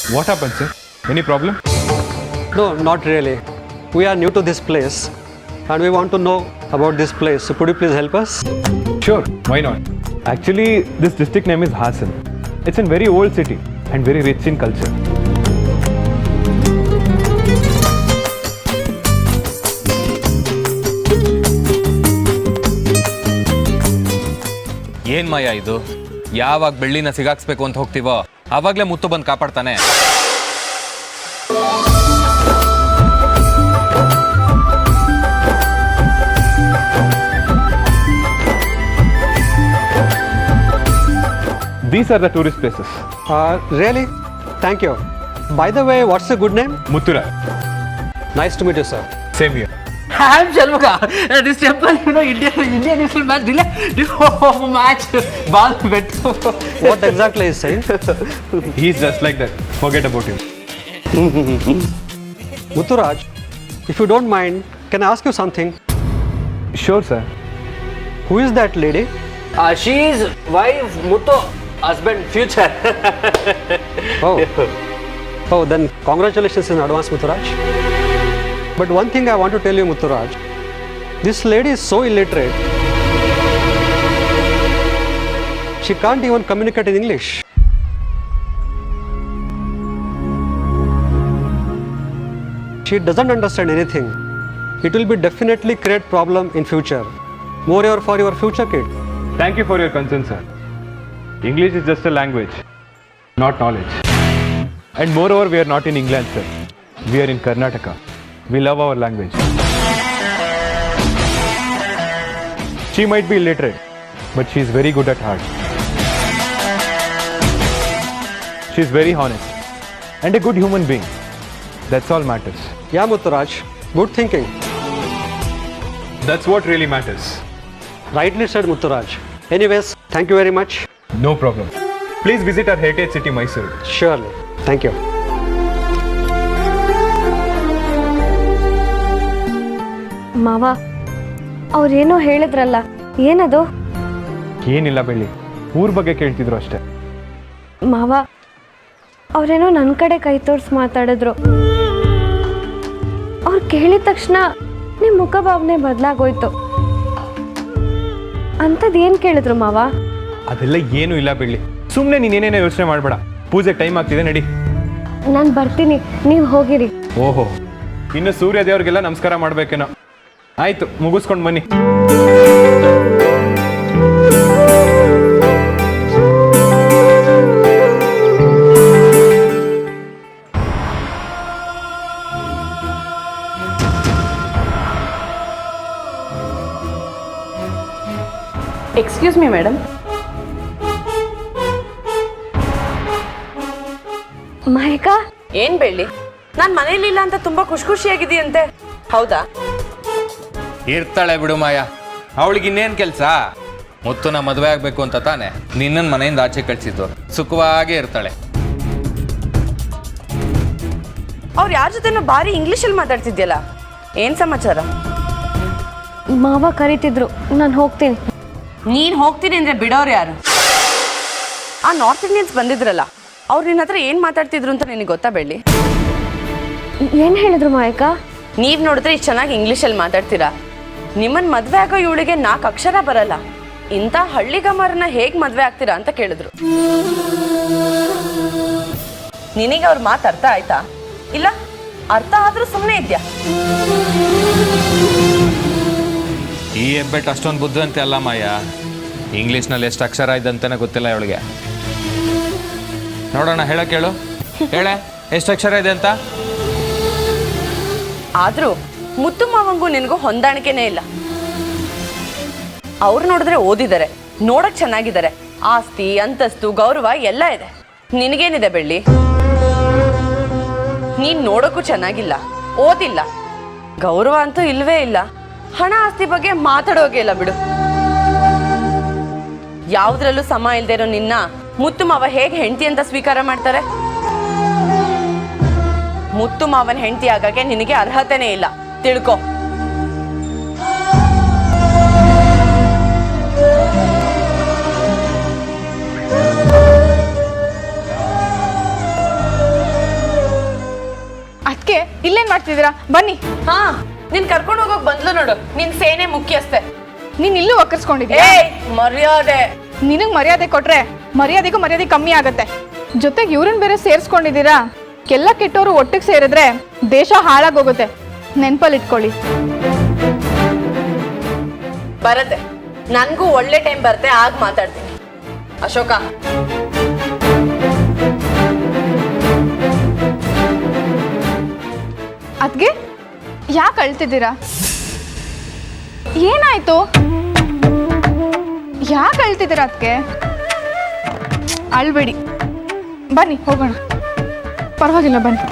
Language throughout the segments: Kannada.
What happened, sir? Any problem? No, not really. We are new to this place and we want to know about this place. So could you please help us? Sure, why not? Actually, this district name is Hassan. It's a very old city and very rich in culture. ಏನ್ ಮಾಯ ಇದು? ಯಾವಾಗ ಬೆಳ್ಳಿನ ಸಿಗಾಕ್ಸ್ಬೇಕು ಅಂತ ಹೋಗ್ತೀವೋ ಆವಾಗಲೇ ಮುತ್ತು ಬಂದು ಕಾಪಾಡ್ತಾನೆ. These are the tourist places. Really? Thank you. By the way, what's the good name? Muthura. Nice to meet you, sir. Same here. I am Shalmuka. This temple, Indian national match ball bet. What exactly is saying? He's just like that. Forget about him. Mutturaj, if you don't mind, can I ask you something? Sure, sir. Who is that lady? She is wife, Mutto, husband, future. Oh, then congratulations in advance, Mutturaj. But one thing I want to tell you, Mutturaj, this lady is so illiterate. She can't even communicate in English. She doesn't understand anything. It will be definitely create problem in future. Moreover for your future kid. Thank you for your concern, sir. English is just a language, not knowledge. And moreover, we are not in England, sir. We are in Karnataka. We love our language. She might be illiterate, but she is very good at heart. She is very honest and a good human being. That's all matters. Yeah, Mutturaj, good thinking. That's what really matters. Rightly said, Mutturaj. Anyways, thank you very much. No problem. Please visit our heritage city, Mysore. Surely. Thank you. ಮಾವ ಅವ್ರೇನೋ ಹೇಳಿದ್ರಲ್ಲ, ಏನದು? ಏನಿಲ್ಲ ಬೆಳ್ಳಿ, ಊರ್ ಬಗ್ಗೆ ಕೇಳ್ತಿದ್ರು ಅಷ್ಟೇ. ಮಾವ ಅವ್ರೇನೋ ನನ್ನ ಕಡೆ ಕೈ ತೋರಿಸಿ ಮಾತಾಡಿದ್ರು. ಅವ್ರು ಕೇಳಿದ ತಕ್ಷಣ ನಿಮ್ಮ ಮುಖಭಾವನೆ ಬದಲಾಗೋಯ್ತು. ಅಂಥದ್ದು ಏನು ಕೇಳಿದ್ರು ಮಾವ? ಅದೆಲ್ಲ ಏನೂ ಇಲ್ಲ ಬೆಳ್ಳಿ, ಸುಮ್ಮನೆ ನೀನೇನೇನೋ ಯೋಚನೆ ಮಾಡಬೇಡ. ಪೂಜೆಗೆ ಟೈಮ್ ಆಗ್ತಿದೆ, ನಡಿ. ನಾನು ಬರ್ತೀನಿ, ನೀವು ಹೋಗಿರಿ. ಓಹೋ, ಇನ್ನು ಸೂರ್ಯ ದೇವ್ರಿಗೆಲ್ಲ ನಮಸ್ಕಾರ ಮಾಡ್ಬೇಕೇನೋ. ಆಯ್ತು, ಮುಗಿಸ್ಕೊಂಡು ಬನ್ನಿ. Excuse me madam. ಮಹಿಕಾ, ಏನ್ ಬೆಳ್ಳಿ, ನಾನು ಮನೇಲಿಲ್ಲ ಅಂತ ತುಂಬಾ ಖುಷಿಯಾಗಿದೆಯಂತೆ, ಹೌದಾ? ಇರ್ತಾಳೆ ಬಿಡು ಮಾಯ, ಅವಳಿಗೆ ಇನ್ನೇನು ಕೆಲಸ? ಮುತ್ತುನ ಮದುವೆ ಆಗಬೇಕು ಅಂತ ತಾನೆ ನಿನ್ನನ್ನು ಮನೆಯಿಂದ ಆಚೆ ಕಳಿಸಿದ್ದು. ಸುಖವಾಗೇ ಇರ್ತಾಳೆ. ಅವ್ರು ಯಾರ ಜೊತೆನೋ ಭಾರಿ ಇಂಗ್ಲೀಷಲ್ಲಿ ಮಾತಾಡ್ತಿದ್ಯಲ್ಲ, ಏನ್ ಸಮಾಚಾರ? ಮಾವ ಕರೀತಿದ್ರು, ನಾನು ಹೋಗ್ತೀನಿ. ನೀನ್ ಹೋಗ್ತೀನಿ ಅಂದ್ರೆ ಬಿಡೋರು ಯಾರು? ಆ ನಾರ್ತ್ ಇಂಡಿಯನ್ಸ್ ಬಂದಿದ್ರಲ್ಲ, ಅವ್ರು ನಿನ್ನ ಹತ್ರ ಏನ್ ಮಾತಾಡ್ತಿದ್ರು ಅಂತ ನಿನಗೆ ಗೊತ್ತಾ ಬೆಳ್ಳಿ? ಏನು ಹೇಳಿದ್ರು ಮಾಯಕ? ನೀವ್ ನೋಡಿದ್ರೆ ಇಷ್ಟು ಚೆನ್ನಾಗಿ ಇಂಗ್ಲೀಷಲ್ಲಿ ಮಾತಾಡ್ತೀರಾ, ನಿಮ್ಮನ್ ಮದ್ವೆ ಆಗೋ ಇವಳಿಗೆ 4 ಅಕ್ಷರ ಬರಲ್ಲ, ಇಂಥ ಹಳ್ಳಿಗಮಾರನ್ನ ಹೇಗ್ ಮದ್ವೆ ಆಗ್ತೀರಾ ಅಂತ ಕೇಳಿದ್ರು. ನಿನಗೆ ಅವ್ರ ಮಾತು ಅರ್ಥ ಆಯ್ತಾ? ಇಲ್ಲ ಅರ್ಥ ಆದ್ರೂ ಸುಮ್ಮನೆ ಇದ್ಯಾ? ಈ ಹೆಬ್ಬೆಟ್ ಅಷ್ಟೊಂದು ಬುದ್ಧಿವಂತೆ ಅಲ್ಲ ಮಾಯ. ಇಂಗ್ಲೀಷ್ನಲ್ಲಿ ಎಷ್ಟು ಅಕ್ಷರ ಇದ್ದಂತಾನೆ ಗೊತ್ತಿಲ್ಲ ಇವಳಿಗೆ. ನೋಡೋಣ, ಹೇಳಕ್ಕೆ ಹೇಳು, ಹೇಳೆ ಎಷ್ಟು ಅಕ್ಷರ ಇದೆ ಅಂತ. ಆದ್ರೂ ಮುತ್ತು ಮಾವಂಗೂ ನಿನಗೂ ಹೊಂದಾಣಿಕೆನೇ ಇಲ್ಲ. ಅವ್ರು ನೋಡಿದ್ರೆ ಓದಿದ್ದಾರೆ, ನೋಡಕ್ ಚೆನ್ನಾಗಿದ್ದಾರೆ, ಆಸ್ತಿ ಅಂತಸ್ತು ಗೌರವ ಎಲ್ಲ ಇದೆ. ನಿನಗೇನಿದೆ ಬೆಳ್ಳಿ? ನೀನ್ ನೋಡೋಕ್ಕೂ ಚೆನ್ನಾಗಿಲ್ಲ, ಓದಿಲ್ಲ, ಗೌರವ ಅಂತೂ ಇಲ್ವೇ ಇಲ್ಲ, ಹಣ ಆಸ್ತಿ ಬಗ್ಗೆ ಮಾತಾಡೋಗೆ ಇಲ್ಲ ಬಿಡು. ಯಾವ್ದ್ರಲ್ಲೂ ಸಮ ಇಲ್ದೇ ಇರೋ ನಿನ್ನ ಮುತ್ತು ಮಾವ ಹೇಗೆ ಹೆಂಡತಿ ಅಂತ ಸ್ವೀಕಾರ ಮಾಡ್ತಾರೆ? ಮುತ್ತು ಮಾವನ ಹೆಂಡತಿ ಆಗಕ್ಕೆ ನಿನಗೆ ಅರ್ಹತೆನೇ ಇಲ್ಲ, ತಿಳ್ಕೊ. ಇಲ್ಲೇನ್ ಮಾಡ್ತಿದ್ದೀರಾ? ಬನ್ನಿ. ಹಾ, ನೀನ್ ಕರ್ಕೊಂಡು ಹೋಗೋಕ್ ಬಂದ್ಲು ನೋಡು, ನಿನ್ ಸೇನೆ ಮುಖ್ಯಸ್ಥೆ. ನೀನ್ ಇಲ್ಲೂ ಒಕ್ಕರ್ಸ್ಕೊಂಡಿದ್ಯಾ? ಮರ್ಯಾದೆ. ನಿನಗ್ ಮರ್ಯಾದೆ ಕೊಟ್ರೆ ಮರ್ಯಾದೆಗೂ ಮರ್ಯಾದೆ ಕಮ್ಮಿ ಆಗತ್ತೆ. ಜೊತೆಗೆ ಇವ್ರನ್ನ ಬೇರೆ ಸೇರಿಸ್ಕೊಂಡಿದ್ದೀರಾ. ಕೆಲ್ಲ ಕೆಟ್ಟವರು ಒಟ್ಟಿಗೆ ಸೇರಿದ್ರೆ ದೇಶ ಹಾಳಾಗೋಗುತ್ತೆ. ನೆನ್ಪಲ್ಲಿ ಇಟ್ಕೊಳ್ಳಿ. ಬರತ್ತೆ, ನನ್ಗೂ ಒಳ್ಳೆ ಟೈಮ್ ಬರುತ್ತೆ, ಆಗ ಮಾತಾಡ್ತೀನಿ. ಅಶೋಕ, ಅದ್ಗೆ ಯಾಕೆ ಅಳ್ತಿದ್ದೀರಾ? ಏನಾಯ್ತು? ಯಾಕೆ ಅಳ್ತಿದ್ದೀರಾ ಅದಕ್ಕೆ? ಅಳ್ಬೇಡಿ, ಬನ್ನಿ ಹೋಗೋಣ. ಪರವಾಗಿಲ್ಲ, ಬನ್ನಿ.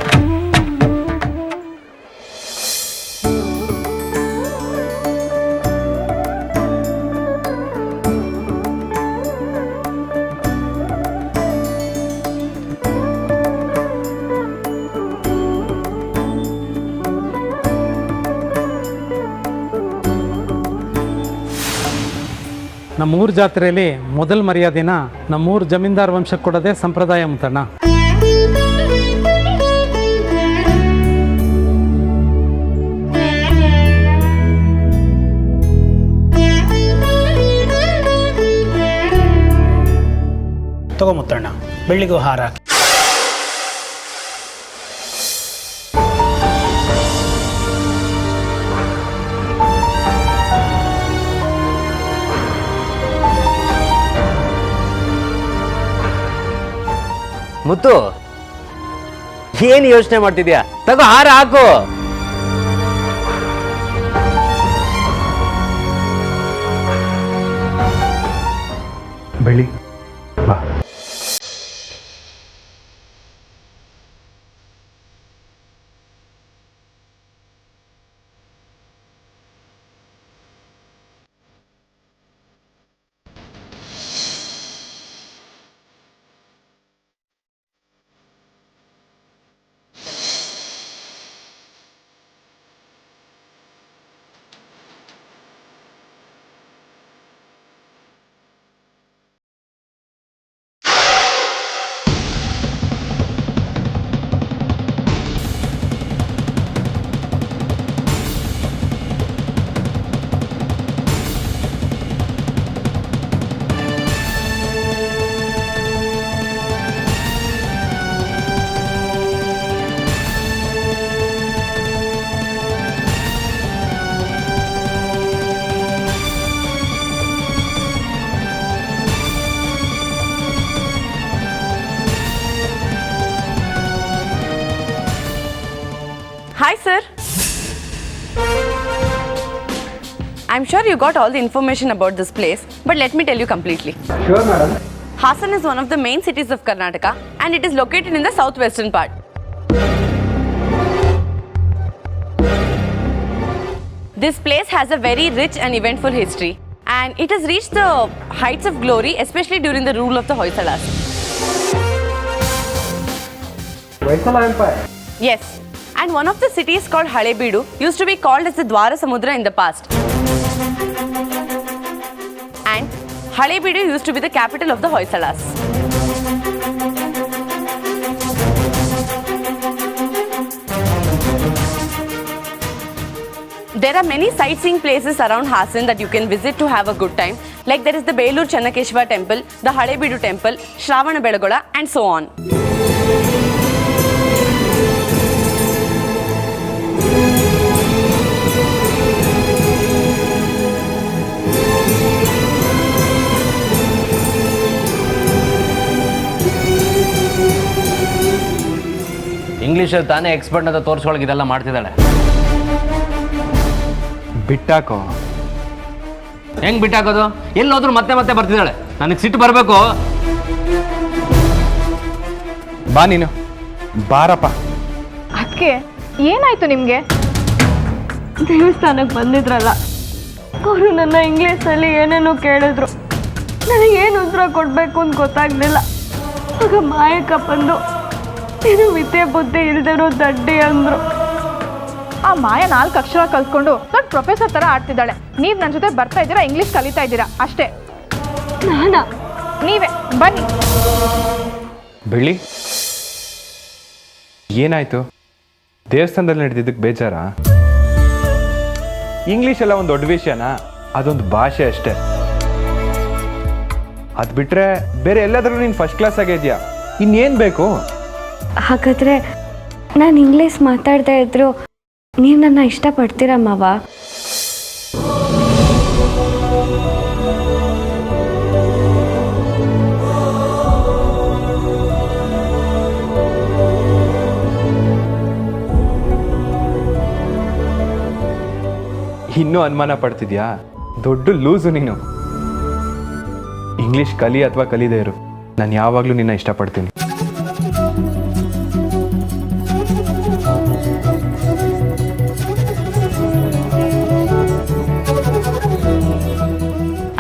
ನಮ್ಮೂರ ಜಾತ್ರೆಯಲ್ಲಿ ಮೊದಲ ಮರ್ಯಾದೆನ ನಮ್ಮೂರು ಜಮೀನ್ದಾರ್ ವಂಶಕ್ಕೆ ಕೊಡೋದೇ ಸಂಪ್ರದಾಯ ಮುತ್ತಣ್ಣ. ತಗೋ ಮುತ್ತಣ್ಣ, ಬೆಳ್ಳಿಗೂ ಹಾರ ಹಾಕಿ. ಮುತ್ತು, ಏನು ಯೋಚನೆ ಮಾಡ್ತಿದ್ಯಾ? ತಗೋ ಹಾರ ಹಾಕು. ಬೆಳಿ ಬಾ. Hi, sir. I'm sure you got all the information about this place, but let me tell you completely. Sure, madam. Hassan is one of the main cities of Karnataka, and it is located in the southwestern part. This place has a very rich and eventful history, and it has reached the heights of glory, especially during the rule of the Hoysalas. Hoysala Empire. Yes, and one of the cities called Halebeedu used to be called as the Dwara Samudra in the past. And Halebeedu used to be the capital of the Hoysalas. There are many sightseeing places around Hassan that you can visit to have a good time. Like there is the Belur Channakeshwar temple, the Halebeedu temple, Shravana Belagola, and so on. ಇಂಗ್ಲೀಷಲ್ಲಿ ತಾನೇ ಎಕ್ಸ್ಪರ್ಟ್ ಅಂತ ತೋರಿಸ್ಕೊಳಕ್ಕೆ ಇದೆಲ್ಲ ಮಾಡ್ತಿದ್ದಾಳೆ. ಬಿಟ್ಟಾಕೋ. ಹೆಂಗ್ ಬಿಟ್ಟಾಕೋದು? ಎಲ್ಲೋದ್ರೂ ಮತ್ತೆ ಮತ್ತೆ ಬರ್ತಿದ್ದಾಳೆ. ನನಗೆ ಸಿಟ್ಟು ಬರಬೇಕು. ಬಾ ನೀನು, ಬಾರಪ್ಪ. ಅದಕ್ಕೆ ಏನಾಯ್ತು ನಿಮಗೆ? ದೇವಸ್ಥಾನಕ್ಕೆ ಬಂದಿದ್ರಲ್ಲ, ಅವರು ನನ್ನ ಇಂಗ್ಲೀಷಲ್ಲಿ ಏನೇನೋ ಕೇಳಿದ್ರು. ನನಗೇನು ಉತ್ತರ ಕೊಡಬೇಕು ಅಂತ ಗೊತ್ತಾಗ್ಲಿಲ್ಲ. ಆಗ ಮಾಯಕ್ಕ ಬಂದು ನೀನು ವಿದ್ಯೆ ಬುದ್ಧಿ ಇಲ್ದಿರೋ ದಡ್ಡಿ ಅಂದರು. ಆ ಮಾಯ 4 ಅಕ್ಷರ ಕಲ್ತ್ಕೊಂಡು ದೊಡ್ಡ ಪ್ರೊಫೆಸರ್ ಥರ ಆಡ್ತಿದ್ದಾಳೆ. ನೀವು ನನ್ನ ಜೊತೆ ಬರ್ತಾ ಇದ್ದೀರಾ, ಇಂಗ್ಲೀಷ್ ಕಲಿತಾ ಇದ್ದೀರಾ ಅಷ್ಟೇ. ನಾನಾ? ನೀವೇ ಬನ್ನಿ. ಬೆಳ್ಳಿ, ಏನಾಯ್ತು? ದೇವಸ್ಥಾನದಲ್ಲಿ ನಡೆದಿದ್ದಕ್ಕೆ ಬೇಜಾರ? ಇಂಗ್ಲೀಷ್ ಎಲ್ಲ ಒಂದು ದೊಡ್ಡ ವಿಷಯನಾ? ಅದೊಂದು ಭಾಷೆ ಅಷ್ಟೇ. ಅದು ಬಿಟ್ಟರೆ ಬೇರೆ ಎಲ್ಲದರಲ್ಲೂ ನೀನು ಫಸ್ಟ್ ಕ್ಲಾಸ್ ಆಗಿದೆಯಾ, ಇನ್ನೇನು ಬೇಕು? ಹಾಗಾದರೆ ನಾನು ಇಂಗ್ಲೀಷ್ ಮಾತಾಡ್ತಾ ಇದ್ರು ನೀವು ನನ್ನ ಇಷ್ಟಪಡ್ತೀರಾ ಮಾವ? ಇನ್ನೂ ಅನುಮಾನ ಪಡ್ತಿದ್ಯಾ? ದೊಡ್ಡ ಲೂಸು ನೀನು. ಇಂಗ್ಲೀಷ್ ಕಲಿ ಅಥವಾ ಕಲಿದೇ ಇರು, ನಾನು ಯಾವಾಗಲೂ ನಿನ್ನ ಇಷ್ಟಪಡ್ತೀನಿ.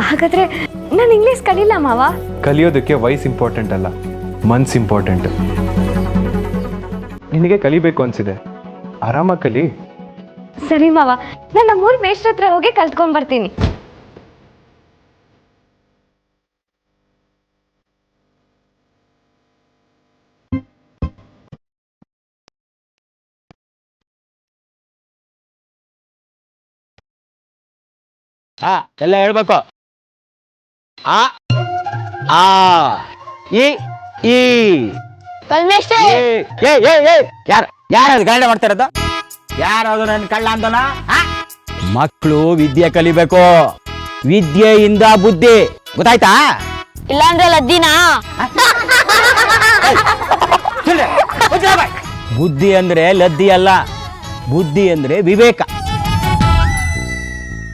ಹಾಗಾದರೆ ನಾನು ಇಂಗ್ಲೀಷ್ ಕಲಿಲ್ಲ ಮಾವ? ಕಲಿಯೋದಕ್ಕೆ ವಯಸ್ಸು ಇಂಪಾರ್ಟೆಂಟ್ ಅಲ್ಲ, ಮನ್ಸು ಇಂಪಾರ್ಟೆಂಟ್. ನಿನಗೆ ಕಲಿಬೇಕು ಅನ್ಸಿದೆ, ಆರಾಮಾಗಿ ಕಲಿ. ಸರಿ ಮಾವ, ನಾನು ನಮ್ಮೂರ ಮೇಷ್ಟ್ರ ಹತ್ರ ಹೋಗಿ ಕಲ್ತ್ಕೊಂಡ್ ಬರ್ತೀನಿ. ಎಲ್ಲ ಹೇಳ್ಬೇಕು. ಆ ಆ ಈ ಈ ಯಾರದು ಗಲಾಟೆ ಮಾಡ್ತಾ ಇರೋದು? ಯಾರದು ನನ್ನ ಕಳ್ಳ ಅಂದನ? ಮಕ್ಕಳು ವಿದ್ಯೆ ಕಲಿಬೇಕು, ವಿದ್ಯೆಯಿಂದ ಬುದ್ಧಿ, ಗೊತ್ತಾಯ್ತಾ? ಇಲ್ಲಾಂದ್ರೆ ಲದ್ದಿನಾ? ಬುದ್ಧಿ ಅಂದ್ರೆ ಲದ್ದಿ ಅಲ್ಲ, ಬುದ್ಧಿ ಅಂದ್ರೆ ವಿವೇಕ.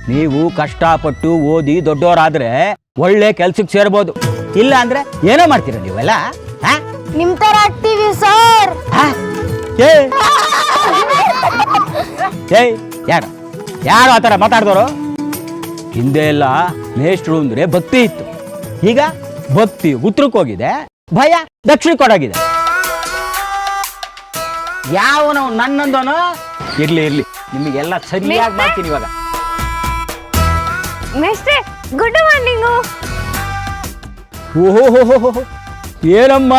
ನೀವು ಕಷ್ಟಪಟ್ಟು ಓದಿ ದೊಡ್ಡವರಾದ್ರೆ ಒಳ್ಳೆ ಕೆಲ್ಸಕ್ಕೆ ಸೇರ್ಬೋದು, ಇಲ್ಲ ಅಂದ್ರೆ ಏನೋ ಮಾಡ್ತೀರ ನೀವೆಲ್ಲ. ನಿಮ್ ತರ ಆಗ್ತೀವಿ ಸರ್. ಯಾರು ಯಾರು ಆ ಥರ ಮಾತಾಡಿದವರು? ಹಿಂದೆ ಎಲ್ಲ ಮೇಷ್ಟ್ರು ಅಂದ್ರೆ ಭಕ್ತಿ ಇತ್ತು, ಈಗ ಭಕ್ತಿ ಉತ್ತರಕ್ಕೆ ಹೋಗಿದೆ, ಭಯ ದಕ್ಷಿಣಕ್ಕೆ ಕೊಡೋಗಿದೆ. ಯಾವನು ನನ್ನಂದೋನು ಇರ್ಲಿ ಇರ್ಲಿ, ನಿಮಗೆಲ್ಲ ಸರಿಯಾಗಿ ಮಾಡ್ತೀನಿ ಇವಾಗ. ಮೇಷ್ಟ್ರೆ, ಗುಡ್ ಮಾರ್ನಿಂಗು. ಓಹೋ, ಏನಮ್ಮ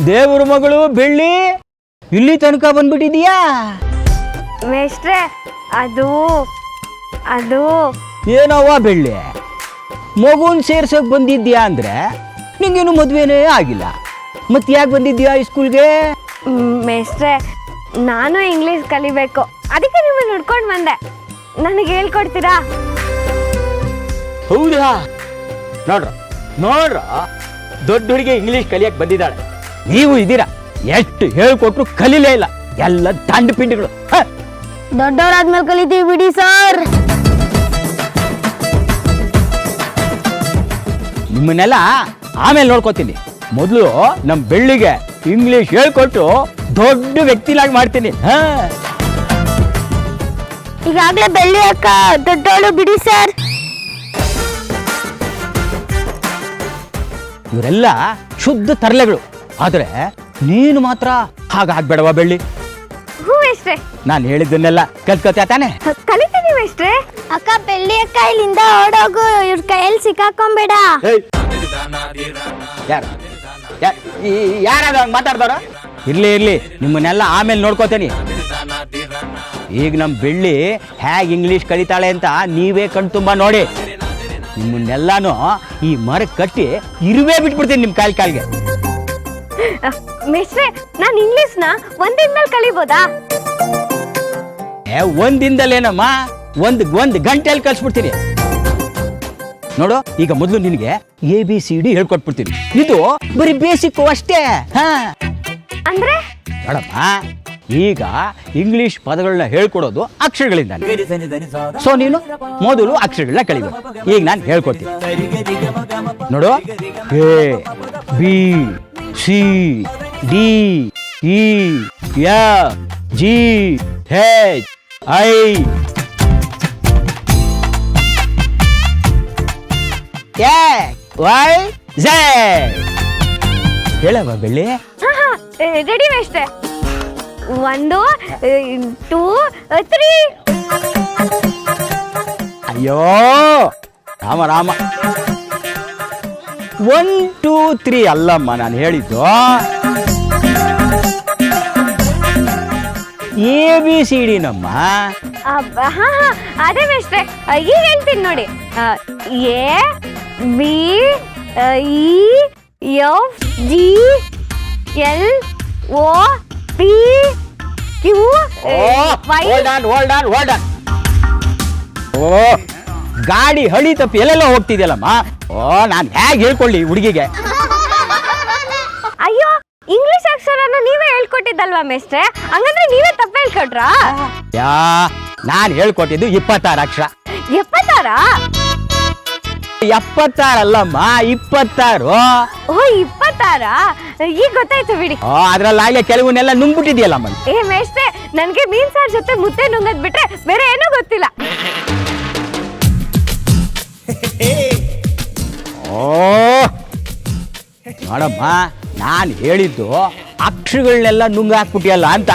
ದೇವ್ರ ಮಗಳು ಬೆಳ್ಳಿ, ಇಲ್ಲಿ ತನಕ ಬಂದ್ಬಿಟ್ಟಿದೀಯಾ? ಮೇಷ್ಟ್ರೆ, ಅದು ಏನವ್ವ ಬೆಳ್ಳಿ, ಮಗುನ್ ಸೇರ್ಸಕ್ ಬಂದಿದ್ಯಾ ಅಂದ್ರೆ ನಿಂಗೇನು ಮದ್ವೆನೇ ಆಗಿಲ್ಲ, ಮತ್ತೆ ಯಾಕೆ ಬಂದಿದ್ಯಾ ಈ ಸ್ಕೂಲ್ಗೆ? ಮೇಷ್ಟ್ರೆ, ನಾನು ಇಂಗ್ಲೀಷ್ ಕಲಿಬೇಕು, ಅದಕ್ಕೆ ನಿಮ್ಮನ್ನ ನೋಡ್ಕೊಂಡು ಬಂದೆ. ನನಗೆ ಹೇಳ್ಕೊಡ್ತೀರಾ? ಹೌದಾ? ನೋಡ್ರ ದೊಡ್ಡ ಹುಡುಗಿ ಇಂಗ್ಲೀಷ್ ಕಲಿಯಕ್ ಬಂದಿದ್ದಾಳೆ, ನೀವು ಇದ್ದೀರಾ, ಎಷ್ಟು ಹೇಳ್ಕೊಟ್ರು ಕಲೀಲೇ ಇಲ್ಲ, ಎಲ್ಲ ದಂಡ ಪಿಂಡಿಗಳು. ದೊಡ್ಡವರಾದ್ಮೇಲೆ ಕಲಿತೀವಿ ಬಿಡಿ ಸರ್. ನಿಮ್ಮನ್ನೆಲ್ಲ ಆಮೇಲೆ ನೋಡ್ಕೋತೀನಿ, ಮೊದಲು ನಮ್ ಬೆಳ್ಳಿಗೆ ಇಂಗ್ಲಿಷ್ ಹೇಳ್ಕೊಟ್ಟು ದೊಡ್ಡ ವ್ಯಕ್ತಿಲಾಗಿ ಮಾಡ್ತೀನಿ. ಈಗಾಗಲೇ ಬೆಳ್ಳಿ ಅಕ್ಕ ದೊಡ್ಡವಳು ಬಿಡಿ ಸರ್. ಇವರೆಲ್ಲ ಶುದ್ಧ ತರಲೆಗಳು, ಆದ್ರೆ ನೀನು ಮಾತ್ರ ಹಾಗಾಗ್ಬೇಡವಾ ಬೆಳ್ಳಿ? ಹ್ಞೂ ಮೇಷ್ಟ್ರೆ, ನಾನು ಹೇಳಿದ್ದನ್ನೆಲ್ಲ ಕಲ್ತ್ಕೋತೀಯ ತಾನೆ? ಕಲಿತೀನಿ ಮೇಷ್ಟ್ರೆ. ಅಕ್ಕ, ಬೆಳ್ಳಿ ಅಕ್ಕ ಇಲ್ಲಿಂದ ಓಡೋಗು, ಇವ್ರ ಕೈಯಲ್ಲಿ ಸಿಕ್ಕಾಕೊಂಬೇಡ. ಯಾರಾದ ಮಾತಾಡ್ದವ್ರ? ಇರ್ಲಿ, ನಿಮ್ಮನ್ನೆಲ್ಲ ಆಮೇಲೆ ನೋಡ್ಕೋತೀನಿ. ಈಗ ನಮ್ ಬೆಳ್ಳಿ ಹೇಗೆ ಇಂಗ್ಲಿಷ್ ಕಲಿತಾಳೆ ಅಂತ ನೀವೇ ಕಣ್ತುಂಬ ನೋಡಿ. ನಿಮ್ಮನ್ನೆಲ್ಲಾನು ಈ ಮರಕ್ಕೆ ಕಟ್ಟಿ ಇರುವೆ ಬಿಟ್ಬಿಡ್ತೀನಿ ನಿಮ್ ಕಾಲ್ಗೆ. ಮೇಷ್ಟ್ರೆ, ನಾನು ಇಂಗ್ಲಿಷ್ನ ಒಂದಿನದಲ್ಲಿ ಕಲಿಬೋದಾ? ಒಂದಿಂದಲೇನಮ್ಮ, ಒಂದ್ ಗಂಟೆಯಲ್ಲಿ ಕಲ್ಸ್ಬಿಡ್ತೀನಿ. ನೋಡು, ಈಗ ಮೊದಲು ನಿನಗೆ ABCD ಹೇಳ್ಕೊಟ್ಬಿಡ್ತೀನಿ, ಇದು ಬರೀ ಬೇಸಿಕ್ ಅಷ್ಟೇ. ಅಂದ್ರೆ ನೋಡಮ್ಮ, ಈಗ ಇಂಗ್ಲಿಷ್ ಪದಗಳನ್ನ ಹೇಳ್ಕೊಡೋದು ಅಕ್ಷರಗಳಿಂದ. ಸೊ ನೀನು ಮೊದಲು ಅಕ್ಷರಗಳನ್ನ ಕಲಿಬೇಕು. ಈಗ ನಾನು ಹೇಳ್ಕೊಡ್ತೀನಿ, ನೋಡು. ABCD EFGHIJ. ಹೇಳವ ಬೆಳ್ಳಿ? ರೆಡಿ ಮೇಷ್ಟ್ರೆ. 1 2 3. ಅಯ್ಯೋ ರಾಮ 1 2 3 ಅಲ್ಲಮ್ಮ ನಾನು ಹೇಳಿದ್ದು. ABCD ನಮ್ಮ. ಹಾ ಹಾ ಅದೇ ಮೇಷ್ಟ್ರೆ, ಈಗ ಹೇಳ್ತೀನಿ ನೋಡಿ. A B E F G L O P Q Y. Hold on. ಓ ಗಾಡಿ ಹಳಿ ತಪ್ಪಿ ಎಲ್ಲೆಲ್ಲ ಹೋಗ್ತಿದ್ಯಲ್ಲಮ್ಮ. ಓ ನಾನು ಹೇಗೆ ಹೇಳ್ಕೊಳ್ಳಿ ಹುಡುಗಿಗೆ? ಅಯ್ಯೋ, ಇಂಗ್ಲಿಷ್ ಅಕ್ಷರನ ನೀವೇ ಹೇಳ್ಕೊಟ್ಟಿದ್ದಲ್ವಾ ಮೇಷ್ಟ್ರೆ? ಹಂಗಂದ್ರೆ ನೀವೇ ತಪ್ಪು ಹೇಳ್ಕೊಟ್ರಾ? ನಾನು ಹೇಳ್ಕೊಟ್ಟಿದ್ದು 26 ಅಕ್ಷರ. 76? 76 ಅಲ್ಲಮ್ಮ, 26. ಓ 26? ಈಗ ಗೊತ್ತಾಯ್ತು ಬಿಡಿ. ಅದ್ರಲ್ಲಾಗಲೇ ಕೆಲವನ್ನೆಲ್ಲ ನುಂಗ್ಬಿಟ್ಟಿದ್ಯಲ್ಲಮ್ಮ. ಏ ಮೇಷ್ಟ್ರೆ, ನನ್ಗೆ ಮೀನ್ ಸಾರ್ ಜೊತೆ ಮುದ್ದೆ ನುಂಗದ್ ಬಿಟ್ರೆ ಬೇರೆ ಏನೂ ಗೊತ್ತಿಲ್ಲ. ಓ ನೋಡಮ್ಮ, ನಾನು ಹೇಳಿದ್ದು ಅಕ್ಷರಗಳನ್ನೆಲ್ಲ ನುಂಗಾಕ್ಬಿಟ್ಟಿಯಲ್ಲ ಅಂತ.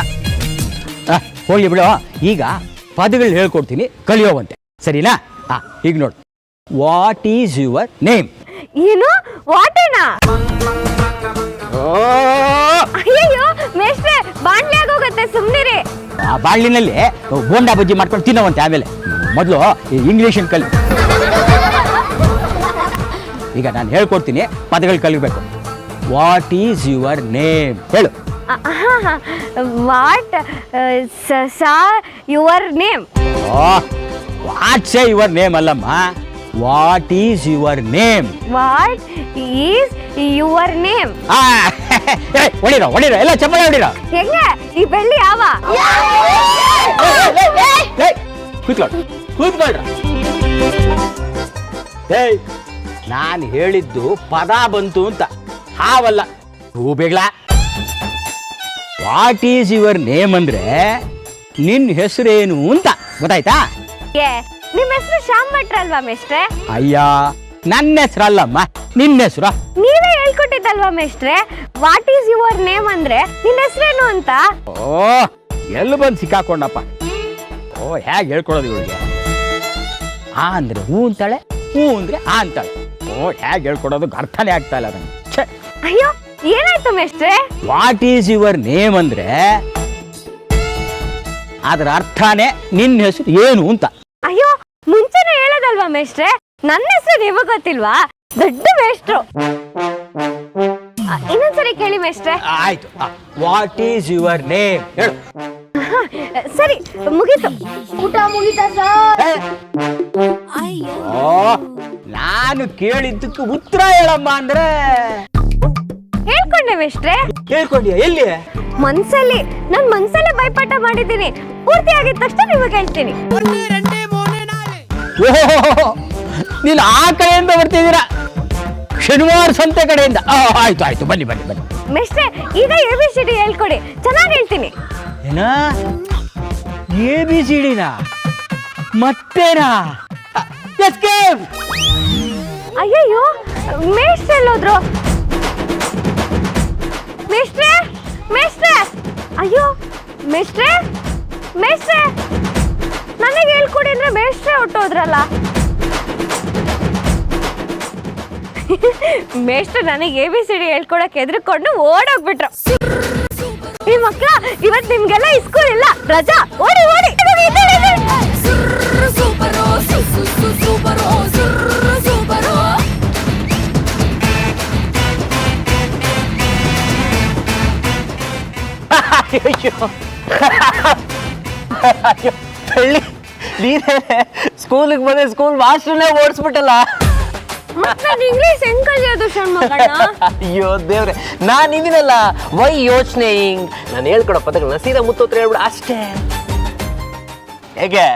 ಹೋಗ್ಲಿ ಬಿಡು, ಈಗ ಪದಗಳು ಹೇಳ್ಕೊಡ್ತೀನಿ, ಕಲಿಯೋವಂತೆ, ಸರಿನಾ? ಈಗ ನೋಡು, ವಾಟ್ ಈಸ್ ಯುವರ್ ನೇಮ್? ಏನು ವಾಟೇನಾ? ಅಯ್ಯೋ ಮೇಷ್ಟ್ರೆ, ಬಾಣ್ಲಿ ಆಗೋಗತ್ತೆ, ಸುಮ್ನಿರಿ. ಆ ಬಾಳ್ಲಿನಲ್ಲಿ ಬೋಂಡಾ ಬಜ್ಜಿ ಮಾಡ್ಕೊಂಡು ತಿನ್ನೋವಂತೆ. ಆಮೇಲೆ ಮೊದಲು ಇಂಗ್ಲೀಷನ್ ಕಲಿ. ಈಗ ನಾನು ಹೇಳ್ಕೊಡ್ತೀನಿ, ಪದಗಳು ಕಲಿಬೇಕು. ವಾಟ್ ಈಸ್ ಯುವರ್ ನೇಮ್ ಹೇಳು. What your name? What's your name ಅಲ್ಲಮ್ಮ, what is your name? What is your name? ಹೊಡಿರೋ ಎಲ್ಲ ಚಪ್ಪಳೆ ಹೊಡಿರೋ. ಹೆಂಗೆ ಈ ಬೆಳ್ಳಿ ಯಾವ? ಕೂತ್ಕೊಳ್ರ. ನಾನು ಹೇಳಿದ್ದು ಪದ ಬಂತು ಅಂತ, ಹಾವಲ್ಲ ಹೂಬೇಗ್ಲ. ವಾಟ್ ಈಸ್ ಯುವರ್ ನೇಮ್ ಅಂದ್ರೆ ನಿನ್ನ ಹೆಸರೇನು ಅಂತ ಗೊತ್ತಾಯ್ತಾ? ನಿಮ್ಮ ಹೆಸರು ಶ್ಯಾಮ್ ಭಟ್ರ ಅಲ್ವಾ ಮೇಷ್ಟ್ರೆ? ಅಯ್ಯ, ನನ್ನ ಹೆಸರಲ್ಲಮ್ಮ, ನಿನ್ನ ಹೆಸರು. ನೀವೇ ಹೇಳ್ಕೊಟ್ಟಿದ್ದಲ್ವಾ ಮೇಷ್ಟ್ರೆ, ವಾಟ್ ಈಸ್ ಯುವರ್ ನೇಮ್ ಅಂದ್ರೆ ನಿನ್ನ ಹೆಸರೇನು ಅಂತ? ಓ ಎಲ್ಲಿ ಬಂದು ಸಿಕ್ಕಾಕೊಂಡಪ್ಪ. ಓ ಹೇಗೆ ಹೇಳ್ಕೊಡೋದು ಇವಳಿಗೆ? ಆ ಅಂದ್ರೆ ಹೂ ಅಂತಾಳೆ, ಹೂ ಅಂದ್ರೆ ಆ ಅಂತಾಳೆ. ಓ ಹೇಗೆ ಹೇಳ್ಕೊಡೋದು ಅರ್ಥನೇ ಆಗ್ತಾ ಇಲ್ಲ ನನಗೆ. ಅಯ್ಯೋ, ಏನಾಯ್ತು ಮೇಷ್ಟ್ರೆ? ವಾಟ್ ಈಸ್ ಯುವರ್ ನೇಮ್ ಅಂದ್ರೆ ಅದರ ಅರ್ಥನೇ ನಿನ್ನ ಹೆಸರು ಏನು ಅಂತ. ಅಯ್ಯೋ, ಮುಂಚೆನೆ ಹೇಳೋದಲ್ವಾ ಮೇಷ್ಟ್ರೆ? ನನ್ನ ಹೆಸರು ನಿಮಗೆ ಗೊತ್ತಿಲ್ವಾ? ದೊಡ್ಡ ಮೇಷ್ಟ್ರು. ಇನ್ನೊಂದ್ಸರಿ ಕೇಳಿ ಮೇಷ್ಟ್ರೆ. ಆಯ್ತು, ವಾಟ್ ಈಸ್ ಯುವರ್ ನೇಮ್ ಹೇಳು. ಸರಿ, ಮುಗೀತು. ಊಟ ಮುಗೀತಾ ಸರ್? ನಾನು ಕೇಳಿದ್ದಕ್ಕೆ ಉತ್ತರ ಹೇಳಮ್ಮ ಅಂದ್ರೆ ಹೇಳ್ಕೊಂಡೆ ಮೇಷ್ಟ್ರೆ. ಹೇಳ್ಕೊಂಡ್ಯಾ? ಎಲ್ಲಿ? ಮನ್ಸಲ್ಲಿ. ನಾನ್ ಮನ್ಸಲ್ಲೇ ಬೈಪಾಠ ಮಾಡಿದ್ದೀನಿ. ಪೂರ್ತಿ ಆಗಿದ ತಕ್ಷಣ ನಿಮಗೆ ಹೇಳ್ತೀನಿ. ನೀನು ಆ ಕಡೆಯಿಂದ ಬರ್ತಿದ್ದೀರಾ, ಶನಿವಾರ ಸಂತೆ ಕಡೆಯಿಂದ. ಆಯ್ತು ಆಯ್ತು, ಬನ್ನಿ ಬನ್ನಿ ಬನ್ನಿ. ಮೇಷ್ಟ್ರೆ, ಈಗ ABCD ಹೇಳ್ಕೊಡಿ, ಚೆನ್ನಾಗಿ ಹೇಳ್ತೀನಿ. ಏನ ABCD ಮತ್ತೇನಾ? ಅಯ್ಯಯ್ಯೋ, ಮೇಷ್ಟ್ರೆ ಎಲ್ಲೋದ್ರು? ಮೇಷ್ಟ್ರೆ, ಮೇಷ್ಟ್ರೆ, ಅಯ್ಯೋ ಮೇಷ್ಟ್ರೆ, ಮೇಷ್ಟ್ರೆ, ನನಗೆ ಹೇಳ್ಕೊಡಿ ಅಂದ್ರೆ ಮೇಷ್ಟ್ರೆ ಹೊಟ್ಟೋದ್ರಲ್ಲ. ಮೇಷ್ಟ್ರೆ ನನಗೆ ABCD ಹೇಳ್ಕೊಡಕ್ಕೆ ಎದ್ರುಕೊಂಡು ಓಡೋಗ್ಬಿಟ್ರು. ಈ ಮಕ್ಕಳ, ಇವತ್ತು ನಿಮ್ಗೆಲ್ಲ ಸ್ಕೂಲ್ ಇಲ್ಲ, ರಜಾ. ಓಡಿ ಓಡಿ. ಬೆಳ್ಳಿ, ನೀನೇ ಸ್ಕೂಲಿಗೆ ಬಂದೆ, ಸ್ಕೂಲ್ ಮಾಸ್ಟರ್ನೇ ಓಡಿಸ್ಬಿಟ್ಟಲ್ಲ. ಇಂಗ್ಲಿಷ್ ಹೆಂಗ್ ಕಲಿಯೋದು ಷಣ್ಮುಖಣ್ಣ? ಅಯ್ಯೋ ದೇವ್ರೆ, ನಾನು ಇದೀನಲ್ಲ, ವೈ ಯೋಚನೆ ಹಿಂಗ್. ನಾನು ಹೇಳ್ಕೊಡೋ ಪದಗಳನ್ನ ಸೀದಾ ಮುತ್ತೋತ್ರ ಹೇಳ್ಬಿಡ ಅಷ್ಟೇ. ಹೇಗೆ?